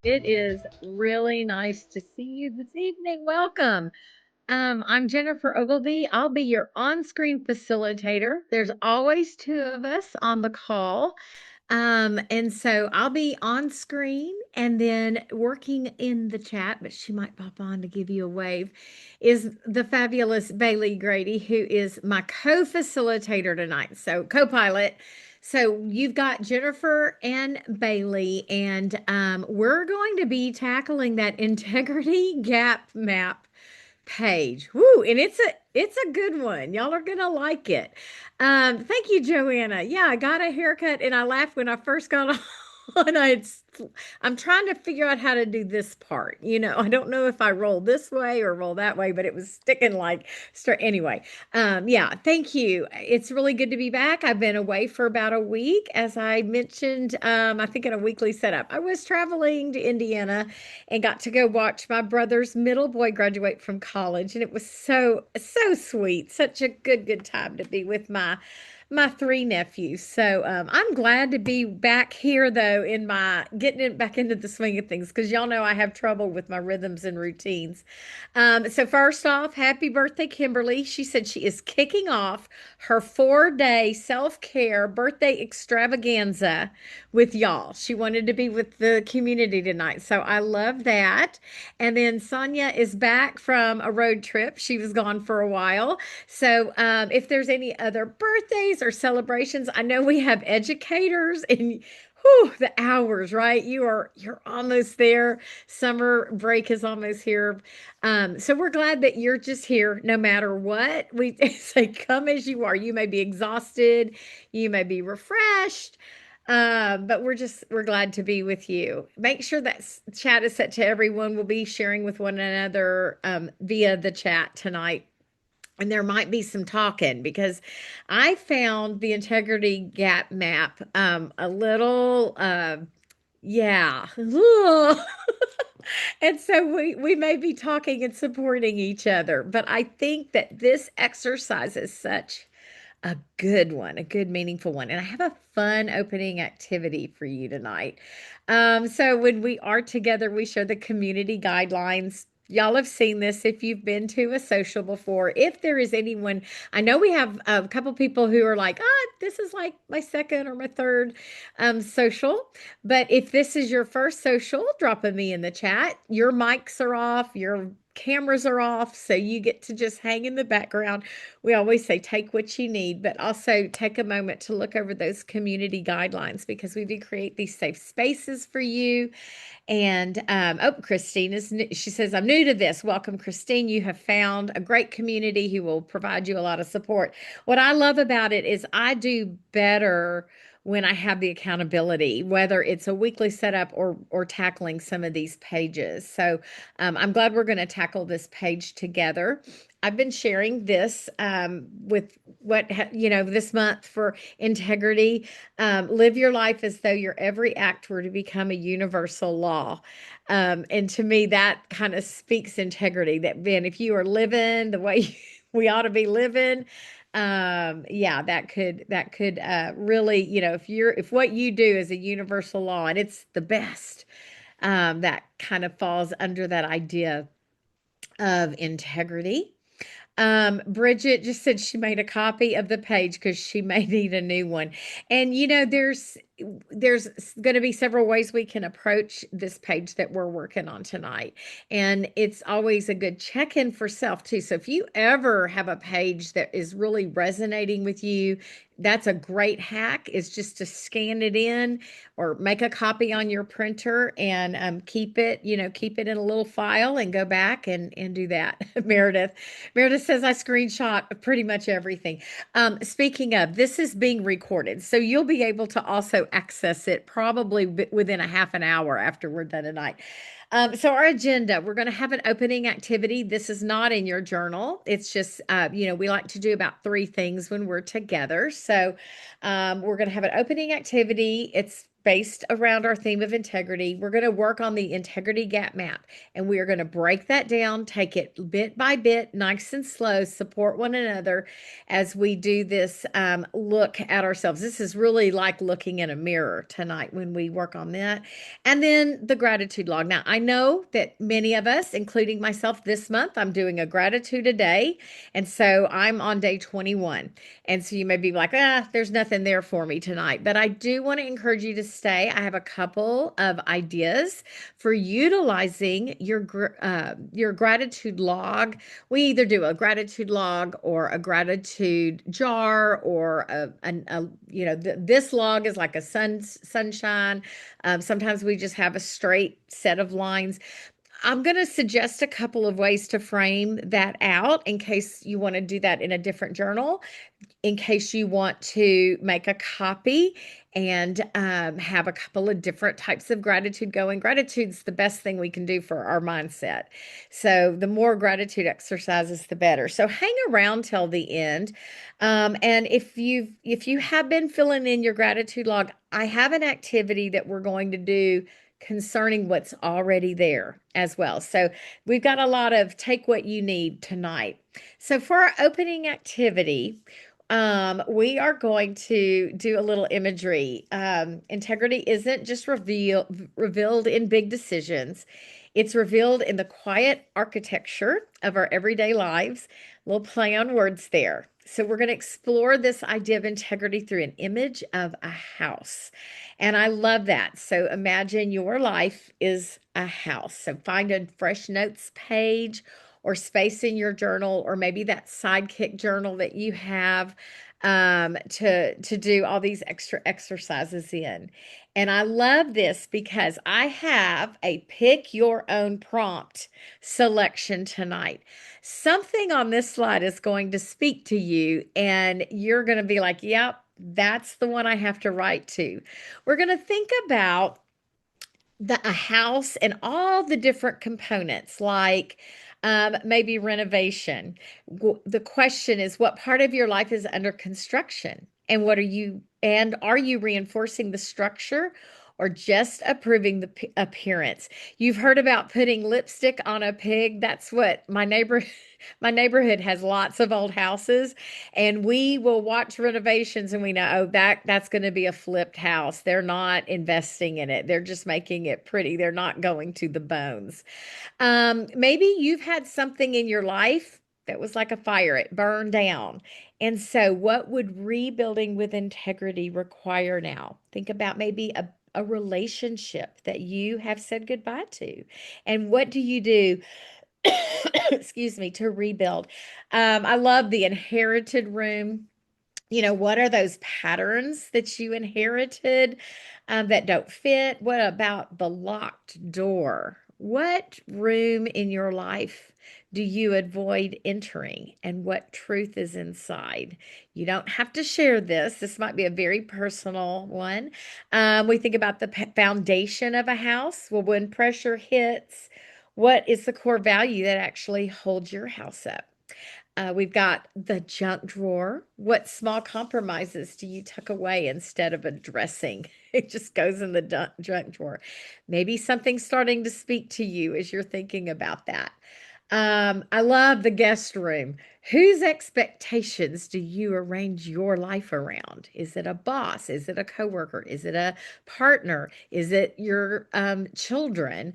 It is really nice to see you this evening. Welcome. I'm Jennifer Ogilvy. I'll be your on-screen facilitator. There's always two of us on the call. And so I'll be on screen and then working in the chat, but she might pop on to give you a wave, is the fabulous Bailey Grady, who is my co-facilitator tonight. So co-pilot. So you've got Jennifer and Bailey, and we're going to be tackling that integrity gap map page. Woo, and it's a good one. Y'all are gonna like it. Thank you, Joanna. Yeah, I got a haircut and I laughed when I first got on. I'm trying to figure out how to do this part. I don't know if I roll this way or roll that way, but it was sticking like straight. Anyway, yeah, thank you. It's really good to be back. I've been away for about a week, as I mentioned, I think in a weekly setup. I was traveling to Indiana and got to go watch my brother's middle boy graduate from college, and it was so sweet. Such a good time to be with my three nephews. So I'm glad to be back here, though, in my getting it back into the swing of things, because y'all know I have trouble with my rhythms and routines. So first off, happy birthday, Kimberly. She said she is kicking off her 4-day self-care birthday extravaganza with y'all. She wanted to be with the community tonight. So I love that. And then Sonia is back from a road trip. She was gone for a while. So if there's any other birthdays or celebrations, I know we have educators and whew, the hours, right? You're almost there. Summer break is almost here. So we're glad that you're just here no matter what. We say come as you are. You may be exhausted, you may be refreshed. But we're glad to be with you. Make sure that chat is set to everyone. We'll be sharing with one another via the chat tonight. And there might be some talking because I found the integrity gap map a little yeah. And so we may be talking and supporting each other, but I think that this exercise is such a good one, a good, meaningful one. And I have a fun opening activity for you tonight. So when we are together, we share the community guidelines. Y'all have seen this if you've been to a social before. If there is anyone, I know we have a couple people who are like, this is like my second or my third social. But if this is your first social, drop a me in the chat. Your mics are off, your cameras are off, so you get to just hang in the background. We always say take what you need, but also take a moment to look over those community guidelines because we do create these safe spaces for you. And Christine is new. She says, I'm new to this. Welcome, Christine. You have found a great community who will provide you a lot of support. What I love about it is I do better when I have the accountability, whether it's a weekly setup or tackling some of these pages. So I'm glad we're going to tackle this page together. I've been sharing this with this month for integrity. Live your life as though your every act were to become a universal law. And to me, that kind of speaks integrity that, Ben, if you are living the way we ought to be living, yeah, that could really, if what you do is a universal law and it's the best, that kind of falls under that idea of integrity. Bridget just said she made a copy of the page because she may need a new one. And there's going to be several ways we can approach this page that we're working on tonight. And it's always a good check-in for self too. So if you ever have a page that is really resonating with you, that's a great hack is just to scan it in or make a copy on your printer and keep it in a little file and go back and do that. Meredith says I screenshot pretty much everything. Speaking of, this is being recorded, so you'll be able to also access it probably within a half an hour after we're done tonight. So our agenda, we're going to have an opening activity. This is not in your journal. It's just, we like to do about 3 things when we're together. So we're going to have an opening activity. It's based around our theme of integrity. We're going to work on the integrity gap map, and we are going to break that down, take it bit by bit, nice and slow, support one another as we do this look at ourselves. This is really like looking in a mirror tonight when we work on that. And then the gratitude log. Now, I know that many of us, including myself this month, I'm doing a gratitude a day. And so I'm on day 21. And so you may be like, there's nothing there for me tonight. But I do want to encourage you to stay. I have a couple of ideas for utilizing your gratitude log. We either do a gratitude log or a gratitude jar, or this log is like a sunshine. Sometimes we just have a straight set of lines. I'm going to suggest a couple of ways to frame that out in case you want to do that in a different journal, in case you want to make a copy and have a couple of different types of gratitude going. Gratitude's the best thing we can do for our mindset. So the more gratitude exercises, the better. So hang around till the end. And if you have been filling in your gratitude log, I have an activity that we're going to do concerning what's already there as well. So we've got a lot of take what you need tonight. So for our opening activity, we are going to do a little imagery. Integrity isn't just revealed in big decisions. It's revealed in the quiet architecture of our everyday lives. A little play on words there. So we're going to explore this idea of integrity through an image of a house. And I love that. So imagine your life is a house. So find a fresh notes page or space in your journal, or maybe that sidekick journal that you have to do all these extra exercises in. And I love this because I have a pick your own prompt selection tonight. Something on this slide is going to speak to you, and you're going to be like, yep, that's the one I have to write to. We're going to think about a house and all the different components, like maybe renovation. The question is, what part of your life is under construction, and are you reinforcing the structure or just approving the appearance? You've heard about putting lipstick on a pig. That's what my neighborhood has lots of old houses, and we will watch renovations and we know, oh, that's going to be a flipped house. They're not investing in it. They're just making it pretty. They're not going to the bones. Maybe you've had something in your life that was like a fire. It burned down. And so what would rebuilding with integrity require now? Think about maybe a relationship that you have said goodbye to. And what do you do excuse me, to rebuild? I love the inherited room. What are those patterns that you inherited that don't fit? What about the locked door? What room in your life do you avoid entering, and what truth is inside? You don't have to share this. This might be a very personal one. We think about the foundation of a house. Well, when pressure hits, what is the core value that actually holds your house up? We've got the junk drawer. What small compromises do you tuck away instead of addressing? It just goes in the junk drawer. Maybe something's starting to speak to you as you're thinking about that. I love the guest room. Whose expectations do you arrange your life around? Is it a boss? Is it a coworker? Is it a partner? Is it your children?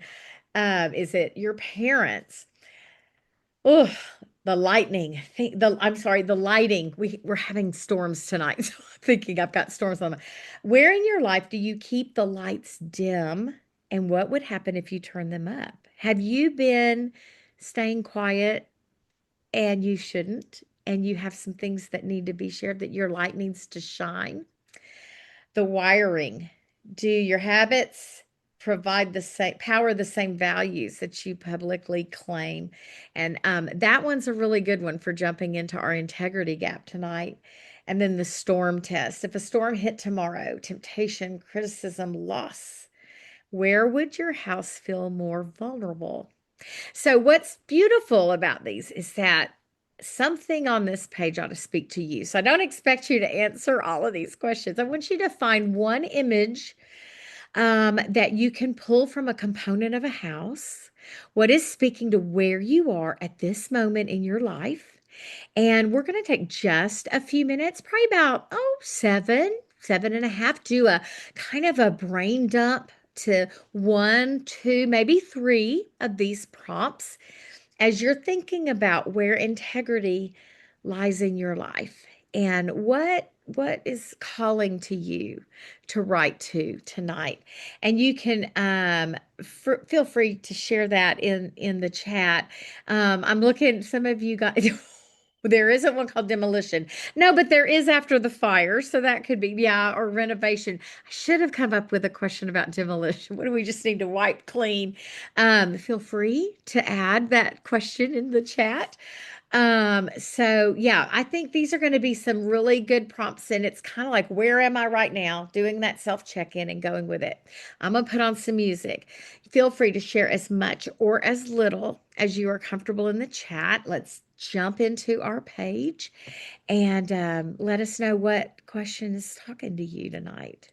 Is it your parents? Oh, the lightning. I'm sorry, the lighting. We're having storms tonight. So I'm thinking I've got storms on. Where in your life do you keep the lights dim? And what would happen if you turn them up? Have you been staying quiet and you shouldn't? And you have some things that need to be shared, that your light needs to shine? The wiring. Do your habits provide the same power, the same values that you publicly claim? And that one's a really good one for jumping into our integrity gap tonight. And then the storm test. If a storm hit tomorrow, temptation, criticism, loss, where would your house feel more vulnerable? So, what's beautiful about these is that something on this page ought to speak to you. So, I don't expect you to answer all of these questions. I want you to find one image that you can pull from a component of a house. What is speaking to where you are at this moment in your life? And we're going to take just a few minutes, probably about, seven and a half, do a kind of a brain dump to one, two, maybe three of these prompts as you're thinking about where integrity lies in your life and what is calling to you to write to tonight. And you can feel free to share that in the chat. I'm looking, some of you got there isn't one called demolition. No, but there is after the fire. So that could be, yeah, or renovation. I should have come up with a question about demolition. What do we just need to wipe clean? Feel free to add that question in the chat. So yeah, I think these are going to be some really good prompts, and it's kind of like, where am I right now? Doing that self check-in and going with it. I'm gonna put on some music. Feel free to share as much or as little as you are comfortable in the chat. Let's jump into our page and let us know what question is talking to you tonight.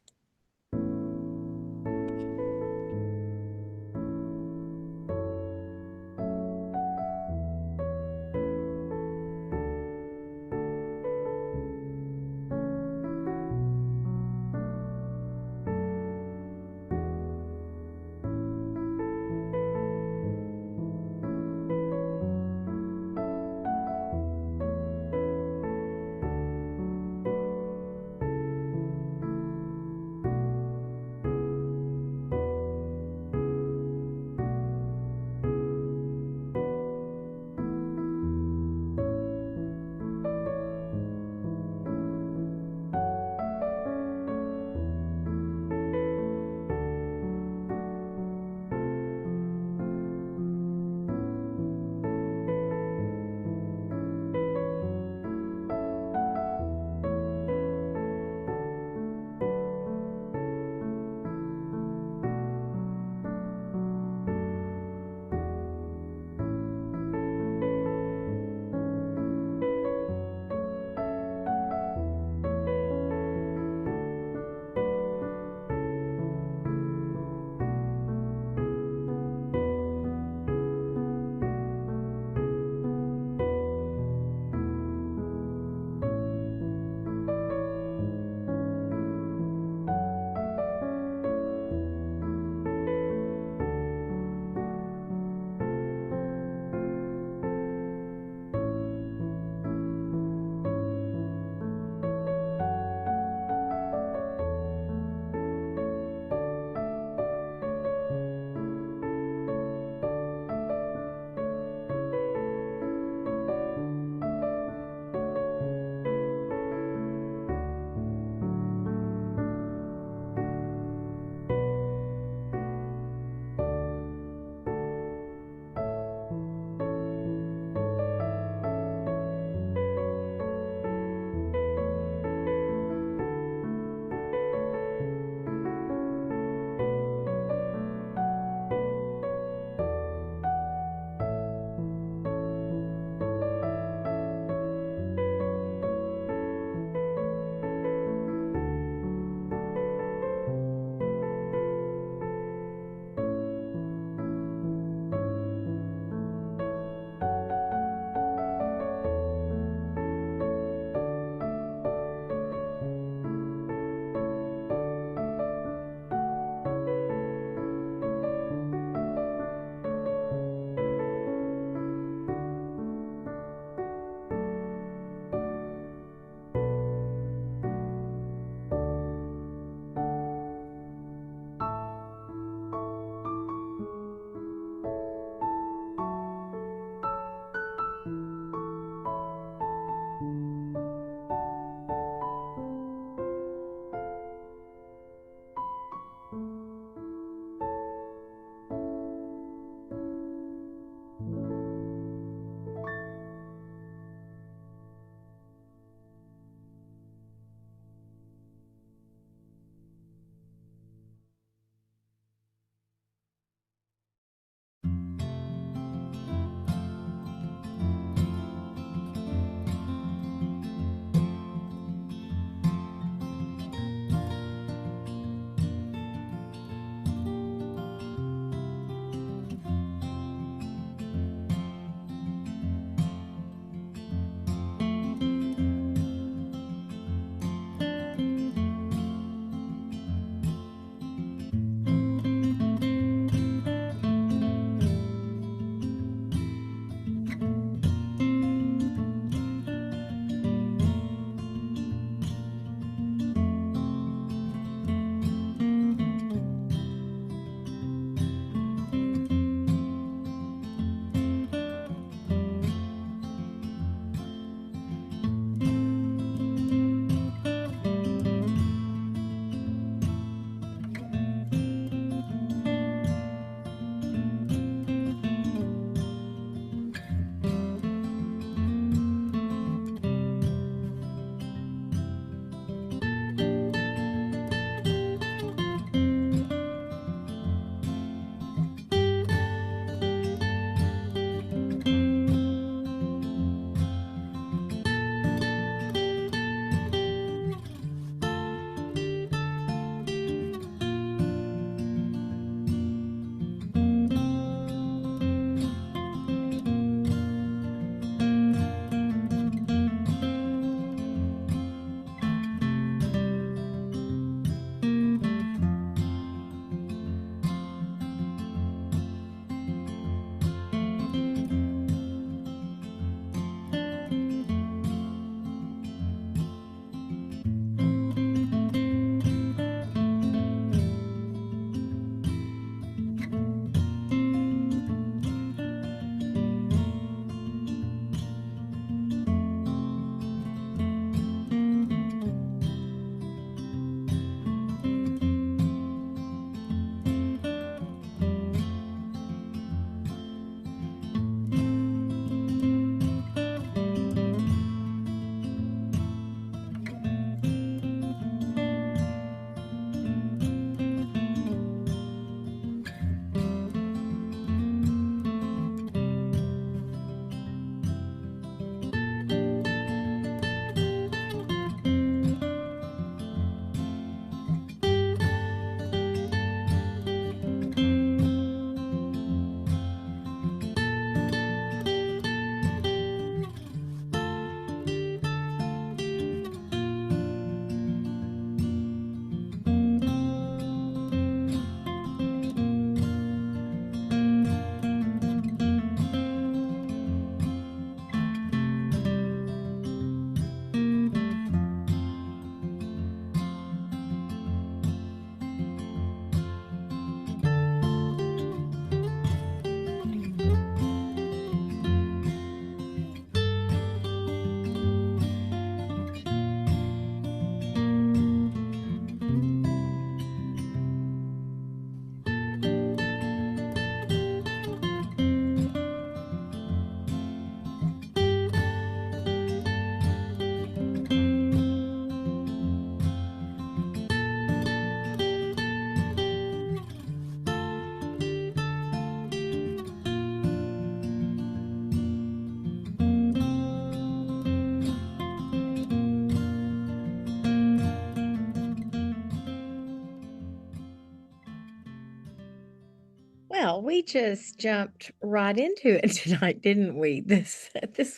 Well, we just jumped right into it tonight, didn't we? This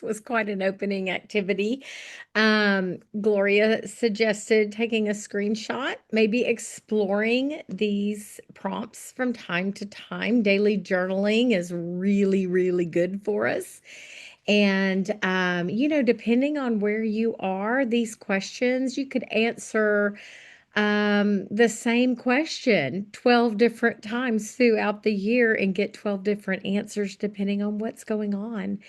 was quite an opening activity. Gloria suggested taking a screenshot, maybe exploring these prompts from time to time. Daily journaling is really, really good for us. And, depending on where you are, these questions, you could answer the same question 12 different times throughout the year and get 12 different answers depending on what's going on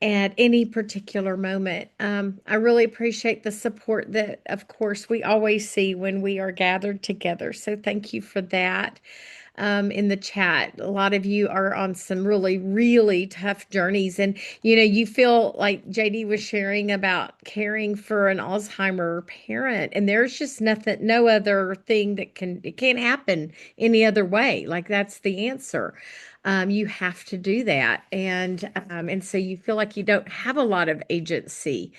at any particular moment. I really appreciate the support that, of course, we always see when we are gathered together. So thank you for that. In the chat, a lot of you are on some really, really tough journeys. And, you feel like JD was sharing about caring for an Alzheimer parent. And there's just nothing, no other thing it can't happen any other way. Like that's the answer. You have to do that. And so you feel like you don't have a lot of agency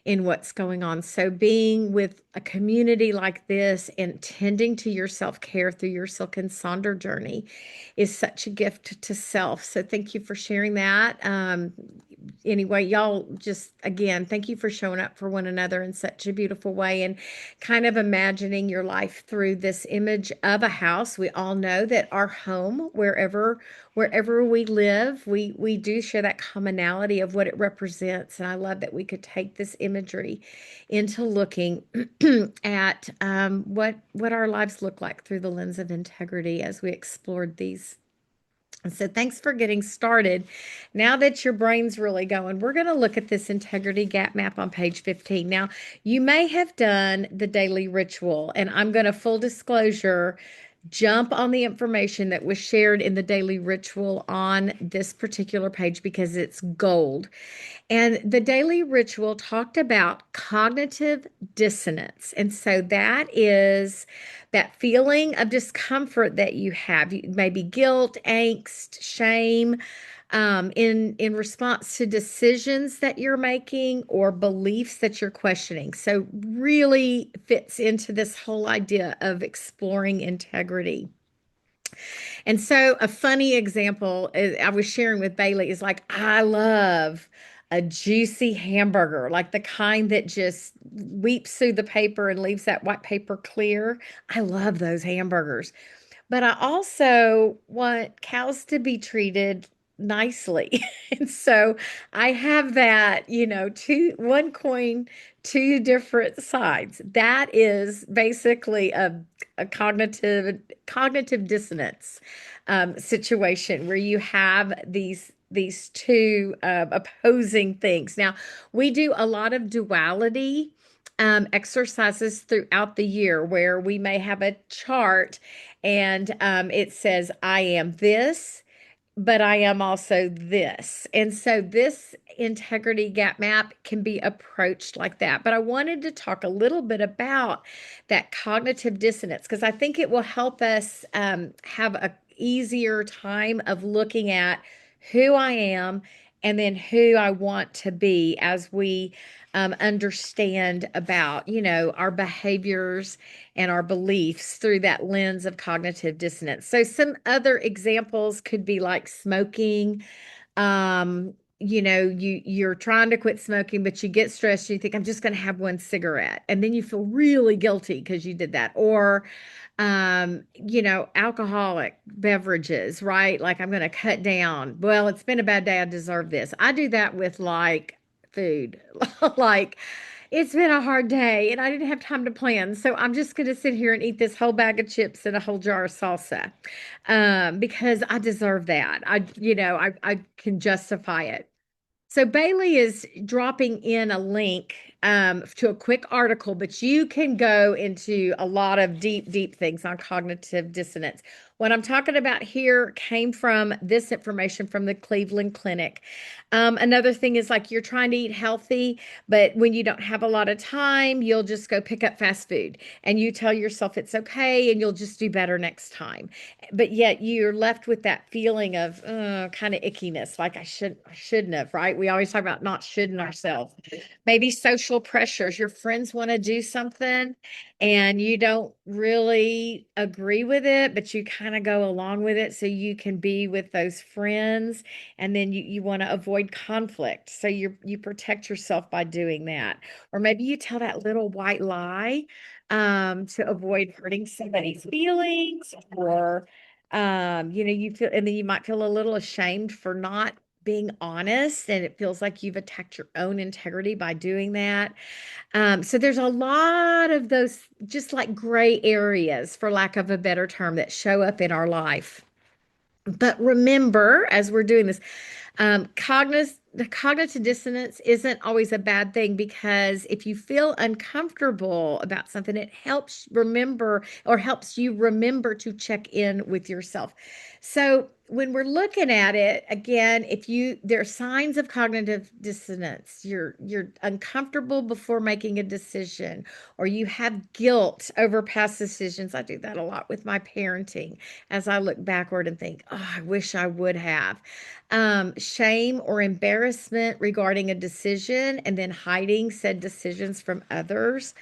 in what's going on. So being with a community like this and tending to your self-care through your Silk and Sonder journey is such a gift to self. So thank you for sharing that. Anyway, y'all just again, thank you for showing up for one another in such a beautiful way and kind of imagining your life through this image of a house. We all know that our home, wherever we live, we do share that commonality of what it represents. And I love that we could take this imagery into looking at what our lives look like through the lens of integrity as we explored these. And so thanks for getting started. Now that your brain's really going, we're going to look at this integrity gap map on page 15. Now, you may have done the daily ritual, and I'm going to full disclosure jump on the information that was shared in the daily ritual on this particular page because it's gold. And the daily ritual talked about cognitive dissonance. And so that is that feeling of discomfort that you have, maybe guilt, angst, shame, in response to decisions that you're making or beliefs that you're questioning. So really fits into this whole idea of exploring integrity. And so a funny example I was sharing with Bailey is like, I love a juicy hamburger, like the kind that just weeps through the paper and leaves that white paper clear. I love those hamburgers. But I also want cows to be treated nicely. And so I have that, one coin, two different sides. That is basically a cognitive dissonance situation where you have these two opposing things. Now, we do a lot of duality exercises throughout the year where we may have a chart and it says, I am this, but I am also this. And so this integrity gap map can be approached like that. But I wanted to talk a little bit about that cognitive dissonance because I think it will help us have a easier time of looking at who I am and then who I want to be as we understand about, our behaviors and our beliefs through that lens of cognitive dissonance. So some other examples could be like smoking. You're trying to quit smoking, but you get stressed. You think, I'm just going to have one cigarette. And then you feel really guilty because you did that. Or, alcoholic beverages, right? Like I'm going to cut down. Well, it's been a bad day. I deserve this. I do that with like food. Like it's been a hard day and I didn't have time to plan. So I'm just going to sit here and eat this whole bag of chips and a whole jar of salsa because I deserve that. I can justify it. So Bailey is dropping in a link to a quick article, but you can go into a lot of deep, deep things on cognitive dissonance. What I'm talking about here came from this information from the Cleveland Clinic. Another thing is like you're trying to eat healthy, but when you don't have a lot of time, you'll just go pick up fast food and you tell yourself it's okay and you'll just do better next time. But yet you're left with that feeling of kind of ickiness, like I shouldn't have, right? We always talk about not shouldn't ourselves. Maybe social social pressures. Your friends want to do something and you don't really agree with it, but you kind of go along with it so you can be with those friends. And then you want to avoid conflict. So you protect yourself by doing that. Or maybe you tell that little white lie to avoid hurting somebody's feelings, or you feel, and then you might feel a little ashamed for not being honest, and it feels like you've attacked your own integrity by doing that. So there's a lot of those just like gray areas, for lack of a better term, that show up in our life. But remember, as we're doing this, the cognitive dissonance isn't always a bad thing, because if you feel uncomfortable about something, it helps remember, or helps you remember, to check in with yourself. So when we're looking at it again, if you there are signs of cognitive dissonance, you're uncomfortable before making a decision, or you have guilt over past decisions. I do that a lot with my parenting, as I look backward and think, oh, I wish I would have. Shame or embarrassment regarding a decision, and then hiding said decisions from others.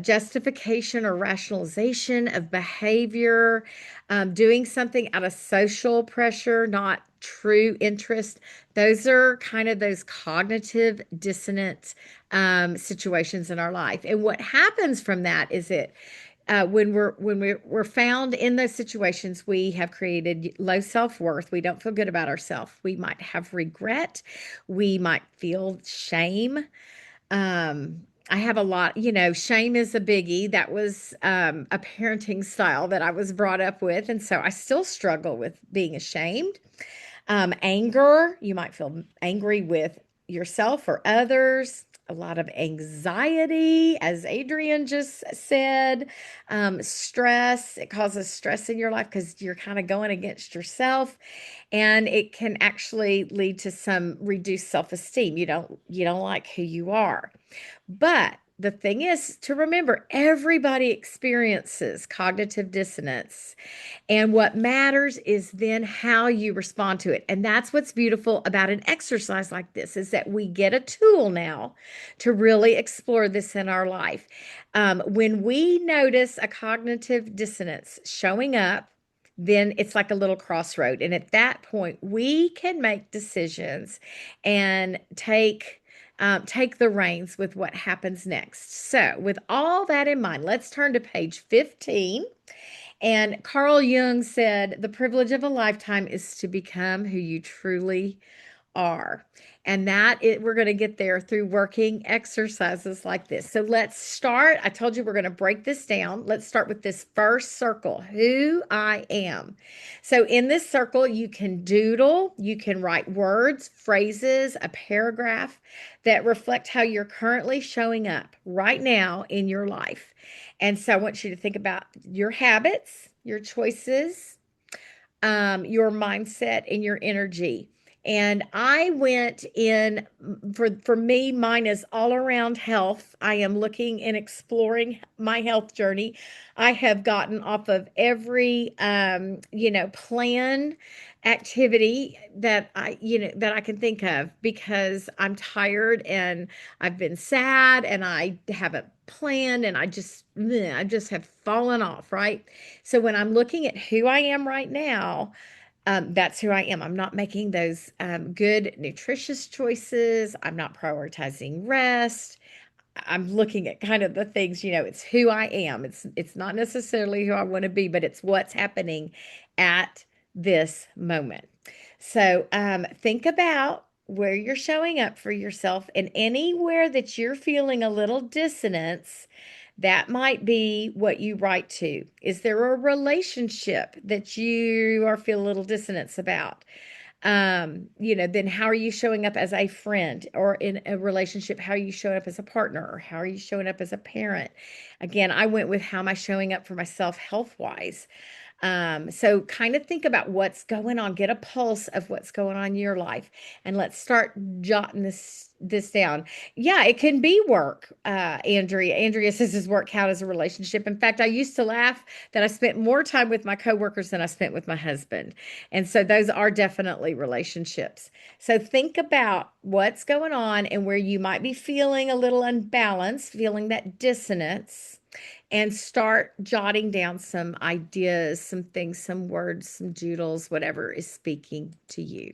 Justification or rationalization of behavior, doing something out of social pressure, not true interest. Those are kind of those cognitive dissonant situations in our life. And what happens from that is it when we're found in those situations, we have created low self-worth. We don't feel good about ourselves. We might have regret. We might feel shame. I have a lot, shame is a biggie. That was a parenting style that I was brought up with. And so I still struggle with being ashamed. Anger, you might feel angry with yourself or others. A lot of anxiety, as Adrian just said. Stress, it causes stress in your life because you're kind of going against yourself, and it can actually lead to some reduced self-esteem. You don't like who you are. But the thing is to remember, everybody experiences cognitive dissonance. And what matters is then how you respond to it. And that's what's beautiful about an exercise like this, is that we get a tool now to really explore this in our life. When we notice a cognitive dissonance showing up, then it's like a little crossroad. And at that point, we can make decisions and take the reins with what happens next. So, with all that in mind, let's turn to page 15. And Carl Jung said, the privilege of a lifetime is to become who you truly are. And we're going to get there through working exercises like this. So let's start. I told you we're going to break this down. Let's start with this first circle, who I am. So in this circle, you can doodle, you can write words, phrases, a paragraph that reflect how you're currently showing up right now in your life. And so I want you to think about your habits, your choices, your mindset, and your energy. And I went in for me, mine is all around health. I am looking and exploring my health journey. I have gotten off of every plan activity that I can think of, because I'm tired and I've been sad and I haven't planned, and I just have fallen off, right? So when I'm looking at who I am right now, that's who I am. I'm not making those good, nutritious choices. I'm not prioritizing rest. I'm looking at kind of the things, it's who I am. It's not necessarily who I want to be, but it's what's happening at this moment. So think about where you're showing up for yourself, and anywhere that you're feeling a little dissonance, that might be what you write to. Is there a relationship that you are feeling a little dissonance about? Then how are you showing up as a friend, or in a relationship? How are you showing up as a partner, or how are you showing up as a parent? Again, I went with how am I showing up for myself health wise? So kind of think about what's going on, get a pulse of what's going on in your life, and let's start jotting this down. Yeah, it can be work. Andrea says his work count as a relationship. In fact, I used to laugh that I spent more time with my coworkers than I spent with my husband. And so those are definitely relationships. So think about what's going on and where you might be feeling a little unbalanced, feeling that dissonance, and start jotting down some ideas, some things, some words, some doodles, whatever is speaking to you.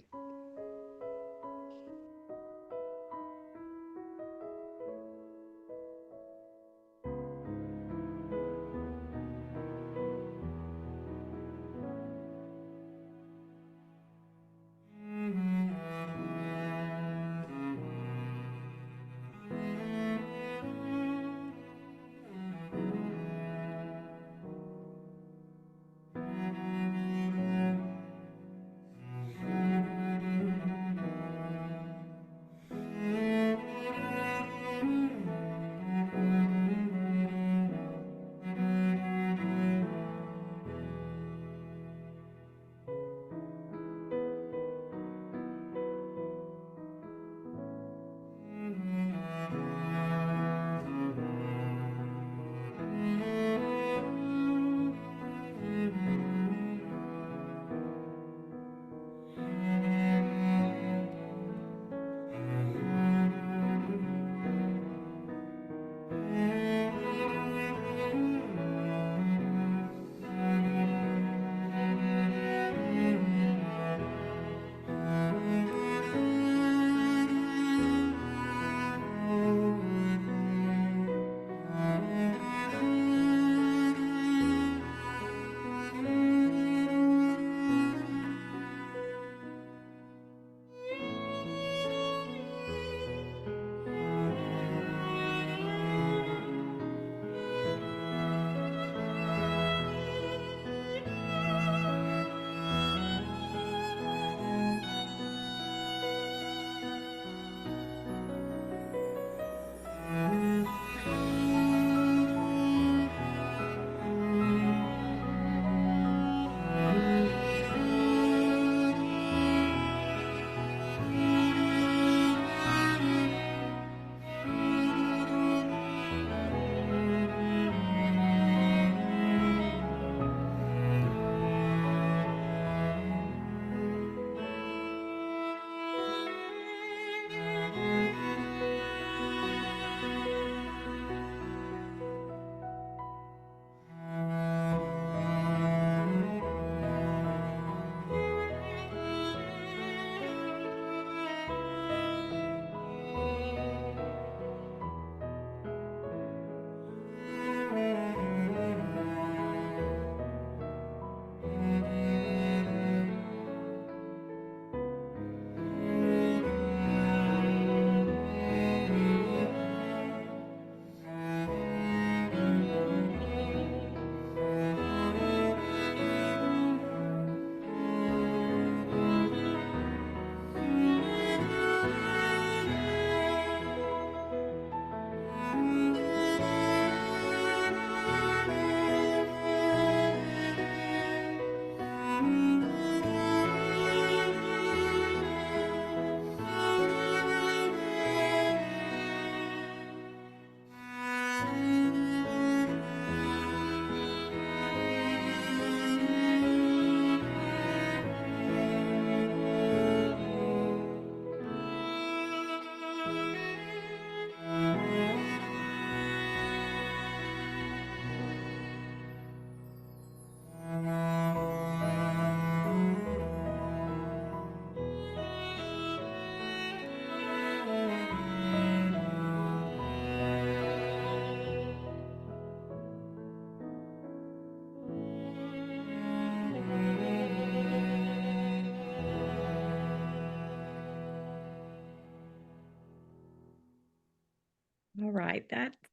All right,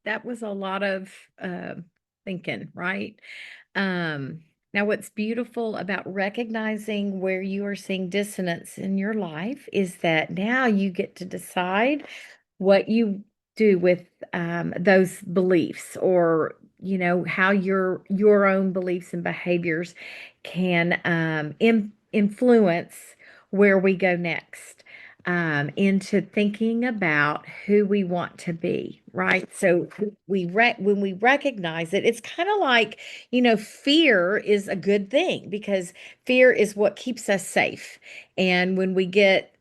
that was a lot of uh, thinking, right? Um, Now, what's beautiful about recognizing where you are seeing dissonance in your life is that now you get to decide what you do with those beliefs or how your own beliefs and behaviors can influence where we go next, into thinking about who we want to be, right? So when we recognize it, it's kind of like, fear is a good thing because fear is what keeps us safe. And when we get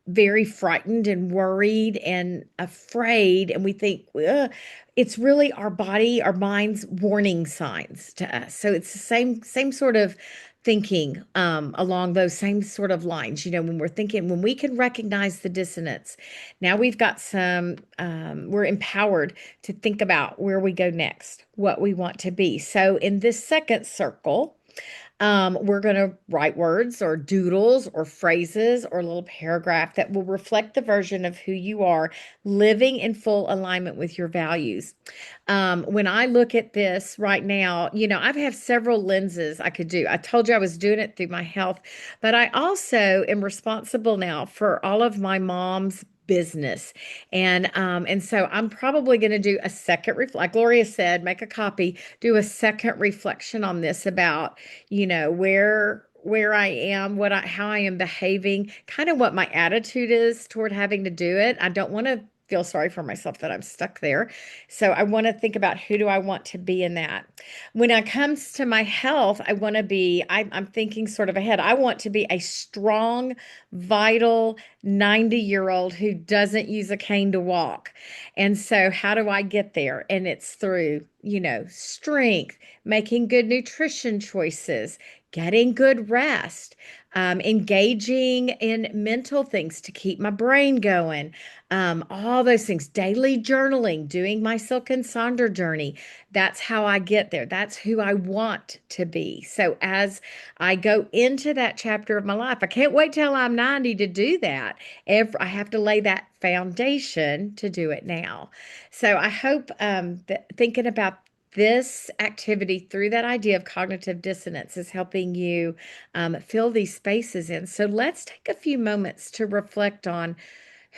very frightened and worried and afraid, and we think, "Ugh," it's really our body, our mind's warning signs to us. So it's the same sort of thinking, along those same sort of lines. When we're thinking, when we can recognize the dissonance, now we've got we're empowered to think about where we go next, what we want to be. So in this second circle, we're going to write words or doodles or phrases or a little paragraph that will reflect the version of who you are, living in full alignment with your values. When I look at this right now, I have several lenses I could do. I told you I was doing it through my health, but I also am responsible now for all of my mom's business. And so I'm probably going to do a second like Gloria said, make a copy, do a second reflection on this about, where I am, how I am behaving, kind of what my attitude is toward having to do it. I don't want to feel sorry for myself that I'm stuck there. So I want to think about who do I want to be in that. When it comes to my health, I'm thinking sort of ahead. I want to be a strong, vital 90-year-old who doesn't use a cane to walk. And so how do I get there? And it's through, strength, making good nutrition choices, getting good rest, engaging in mental things to keep my brain going, all those things, daily journaling, doing my Silk and Sonder journey. That's how I get there. That's who I want to be. So as I go into that chapter of my life, I can't wait till I'm 90 to do that. I have to lay that foundation to do it now. So I hope that thinking about this activity through that idea of cognitive dissonance is helping you fill these spaces in. So let's take a few moments to reflect on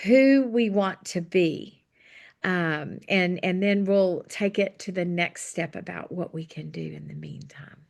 who we want to be. And then we'll take it to the next step about what we can do in the meantime.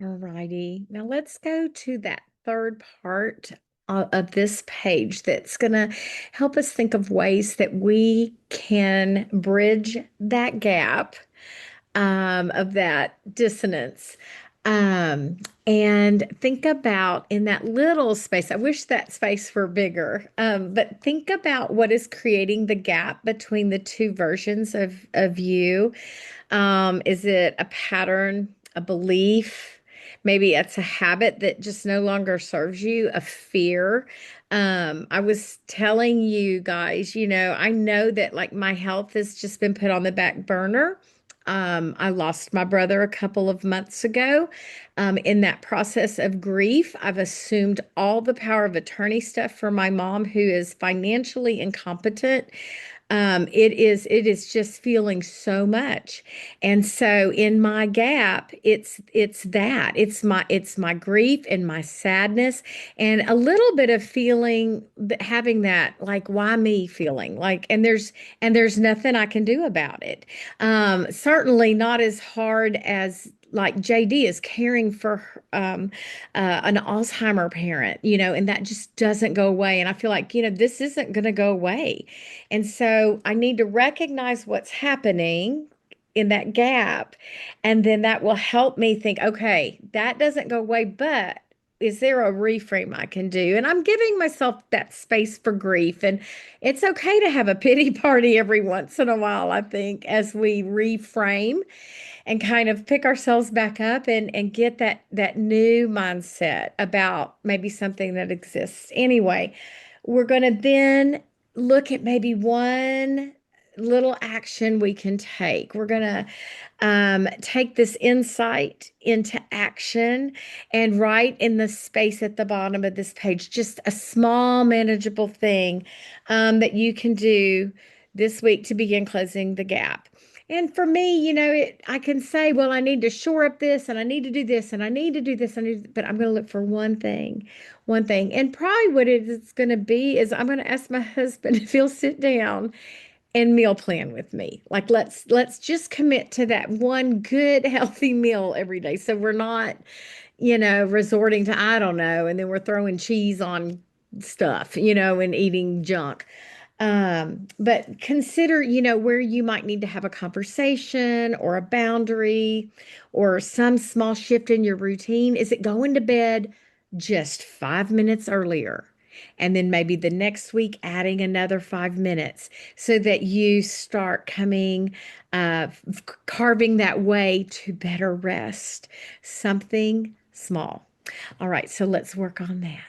All righty. Now let's go to that third part of this page that's going to help us think of ways that we can bridge that gap of that dissonance. Um, and think about in that little space, I wish that space were bigger, but think about what is creating the gap between the two versions of you. Is it a pattern, a belief? Maybe it's a habit that just no longer serves you, a fear. I was telling you guys, I know that like my health has just been put on the back burner. I lost my brother a couple of months ago. In that process of grief, I've assumed all the power of attorney stuff for my mom, who is financially incompetent. It is just feeling so much. And so in my gap, it's that. It's my grief and my sadness and a little bit of feeling having that like why me feeling like and there's nothing I can do about it. Certainly not as hard as like JD is caring for an Alzheimer parent, and that just doesn't go away. And I feel like, this isn't going to go away. And so I need to recognize what's happening in that gap. And then that will help me think, okay, that doesn't go away, but is there a reframe I can do? And I'm giving myself that space for grief. And it's okay to have a pity party every once in a while, I think, as we reframe and kind of pick ourselves back up and get that new mindset about maybe something that exists. Anyway, we're going to then look at maybe one little action we can take. We're going to take this insight into action and write in the space at the bottom of this page just a small, manageable thing that you can do this week to begin closing the gap. And for me, I can say, well, I need to shore up this and I need to do this and I need to do this. But I'm going to look for one thing. And probably what it's going to be is I'm going to ask my husband if he'll sit down and meal plan with me. Like let's just commit to that one good healthy meal every day. So we're not, resorting to I don't know, and then we're throwing cheese on stuff, and eating junk. But consider, where you might need to have a conversation or a boundary or some small shift in your routine. Is it going to bed just 5 minutes earlier? And then maybe the next week adding another 5 minutes so that you start carving that way to better rest. Something small. All right, so let's work on that.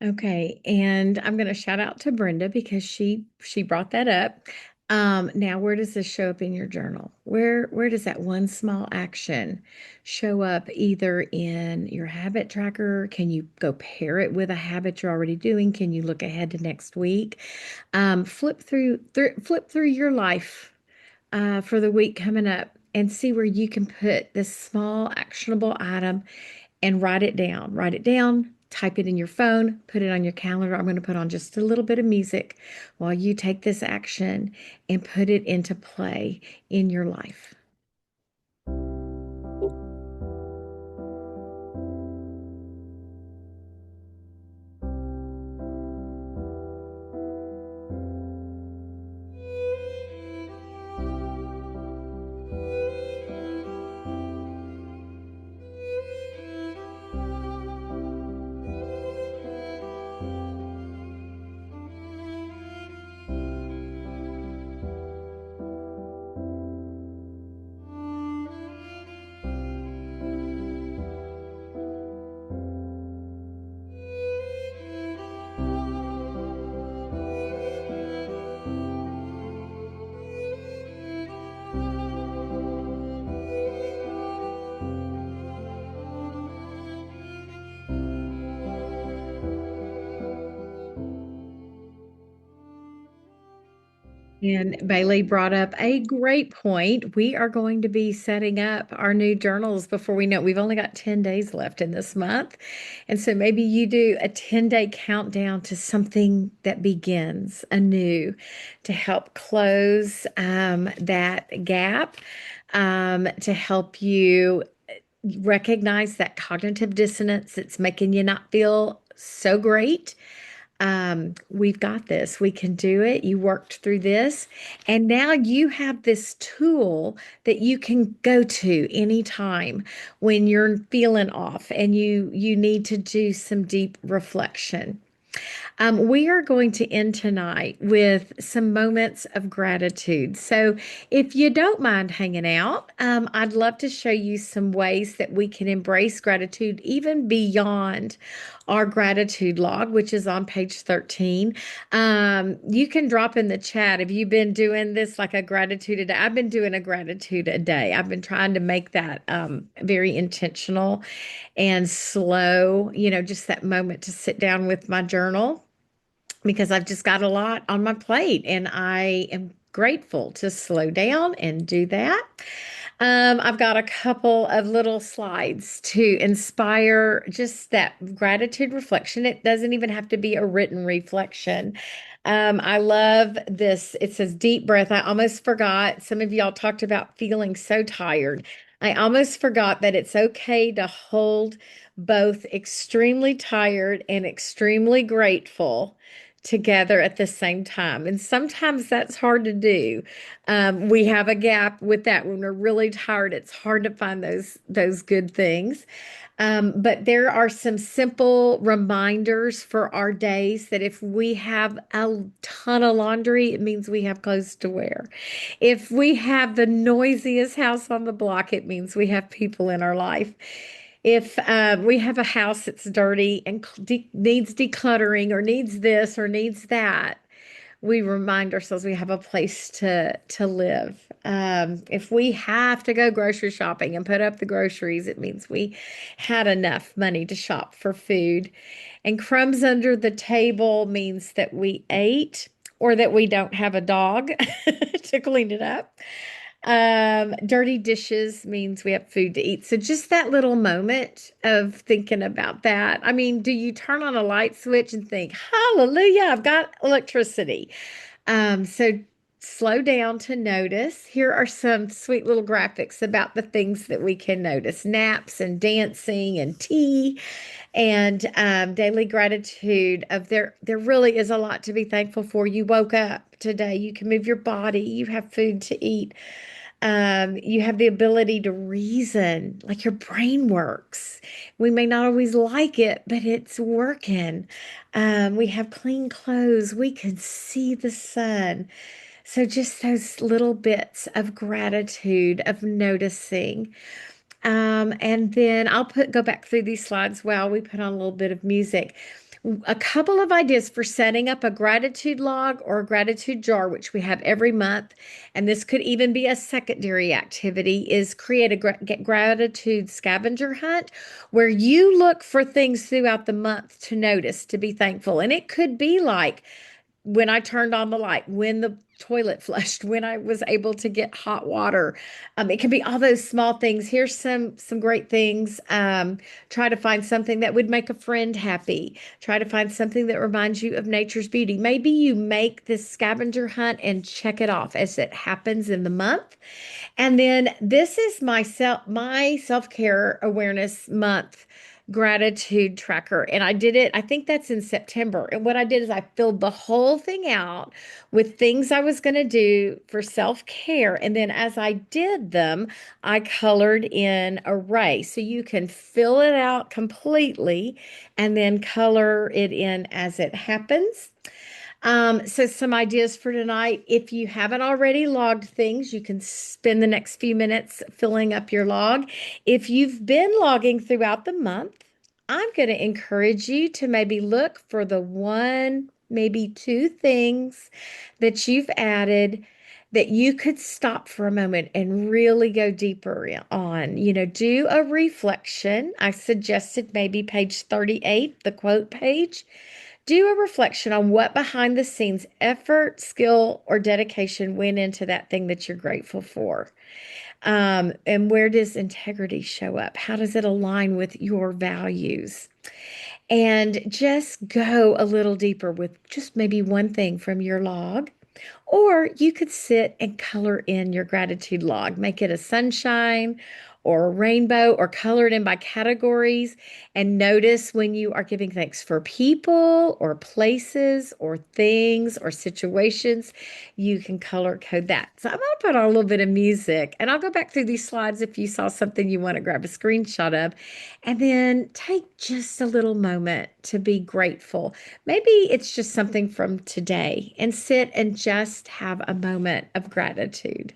Okay, and I'm going to shout out to Brenda because she brought that up. Now where does this show up in your journal? Where does that one small action show up either in your habit tracker? Can you go pair it with a habit you're already doing? Can you look ahead to next week? Flip through your life for the week coming up and see where you can put this small actionable item and write it down. Write it down, type it in your phone, put it on your calendar. I'm going to put on just a little bit of music while you take this action and put it into play in your life. And Bailey brought up a great point. We are going to be setting up our new journals before we know it. We've only got 10 days left in this month. And so maybe you do a 10-day countdown to something that begins anew to help close that gap, to help you recognize that cognitive dissonance that's making you not feel so great. We've got this. We can do it. You worked through this. And now you have this tool that you can go to anytime when you're feeling off and you need to do some deep reflection. We are going to end tonight with some moments of gratitude. So, if you don't mind hanging out, I'd love to show you some ways that we can embrace gratitude even beyond our gratitude log, which is on page 13. You can drop in the chat if you've been doing this like a gratitude a day. I've been doing a gratitude a day. I've been trying to make that very intentional and slow, just that moment to sit down with my journal because I've just got a lot on my plate and I am grateful to slow down and do that. I've got a couple of little slides to inspire just that gratitude reflection. It doesn't even have to be a written reflection. I love this. It says deep breath. I almost forgot. Some of y'all talked about feeling so tired. I almost forgot that it's okay to hold both extremely tired and extremely grateful together at the same time. And sometimes that's hard to do. We have a gap with that when we're really tired. It's hard to find those good things. But there are some simple reminders for our days that if we have a ton of laundry, it means we have clothes to wear. If we have the noisiest house on the block, it means we have people in our life. If we have a house that's dirty and needs decluttering or needs this or needs that, we remind ourselves we have a place to live. If we have to go grocery shopping and put up the groceries, it means we had enough money to shop for food. And crumbs under the table means that we ate or that we don't have a dog to clean it up. Dirty dishes means we have food to eat. So just that little moment of thinking about that. I mean, do you turn on a light switch and think, hallelujah, I've got electricity? So slow down to notice. Here are some sweet little graphics about the things that we can notice: naps and dancing and tea and daily gratitude of there really is a lot to be thankful for. You woke up today, you can move your body, you have food to eat. You have the ability to reason, like your brain works. We may not always like it, but it's working. We have clean clothes. We can see the sun. So just those little bits of gratitude, of noticing. And then I'll go back through these slides while we put on a little bit of music. A couple of ideas for setting up a gratitude log or a gratitude jar, which we have every month. And this could even be a secondary activity, is create a gratitude scavenger hunt where you look for things throughout the month to notice, to be thankful. And it could be like, when I turned on the light, when the toilet flushed, when I was able to get hot water. It can be all those small things. Here's some great things. Try to find something that would make a friend happy. Try to find something that reminds you of nature's beauty. Maybe you make this scavenger hunt and check it off as it happens in the month. And then this is my self-care awareness month gratitude tracker. And I did it, I think that's in September. And what I did is I filled the whole thing out with things I was going to do for self-care. And then as I did them, I colored in array. So you can fill it out completely and then color it in as it happens. So some ideas for tonight. If you haven't already logged things, you can spend the next few minutes filling up your log. If you've been logging throughout the month, I'm going to encourage you to maybe look for the one, maybe two things that you've added that you could stop for a moment and really go deeper on. Do a reflection. I suggested maybe page 38, the quote page. Do a reflection on what behind the scenes effort, skill, or dedication went into that thing that you're grateful for. And where does integrity show up? How does it align with your values? And just go a little deeper with just maybe one thing from your log. Or you could sit and color in your gratitude log, make it a sunshine or a rainbow, or color it in by categories, and notice when you are giving thanks for people or places or things or situations, you can color code that. So I'm going to put on a little bit of music, and I'll go back through these slides if you saw something you want to grab a screenshot of, and then take just a little moment to be grateful. Maybe it's just something from today, and sit and just have a moment of gratitude.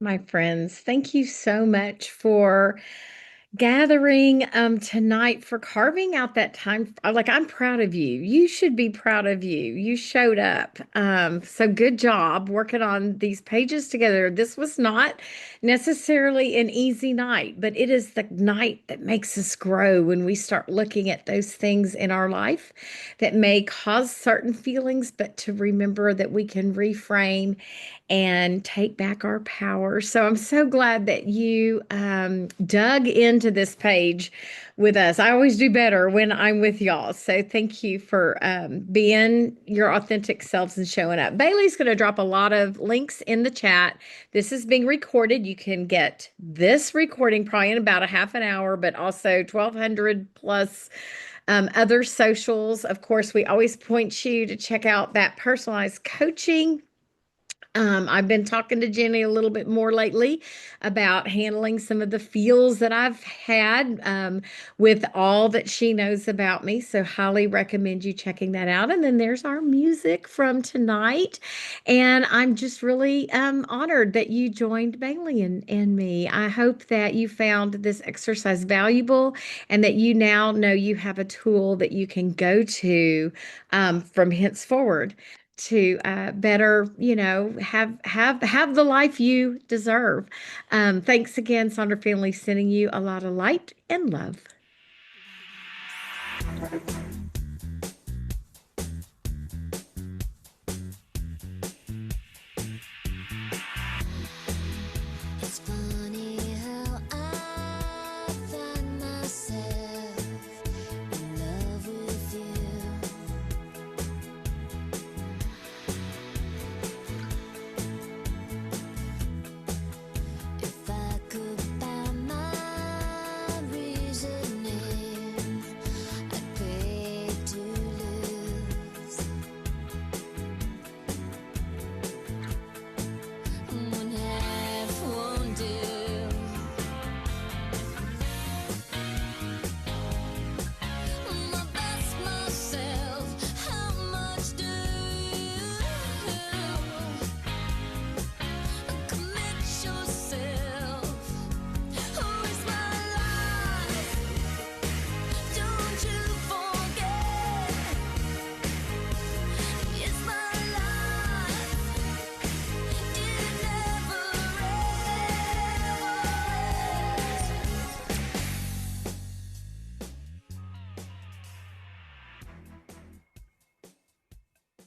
My friends, thank you so much for gathering tonight, for carving out that time. Like, I'm proud of you. You should be proud of you. You showed up. So good job working on these pages together. This was not necessarily an easy night, but it is the night that makes us grow when we start looking at those things in our life that may cause certain feelings, but to remember that we can reframe and take back our power. So I'm so glad that you dug into this page with us. I always do better when I'm with y'all. So thank you for being your authentic selves and showing up. Bailey's going to drop a lot of links in the chat. This is being recorded. You can get this recording probably in about a half an hour, but also 1,200 plus other socials. Of course, we always point you to check out that personalized coaching. I've been talking to Jenny a little bit more lately about handling some of the feels that I've had with all that she knows about me. So, highly recommend you checking that out. And then there's our music from tonight. And I'm just really honored that you joined Bailey and me. I hope that you found this exercise valuable and that you now know you have a tool that you can go to from henceforward to better, have the life you deserve. Thanks again, Sonder Family, sending you a lot of light and love.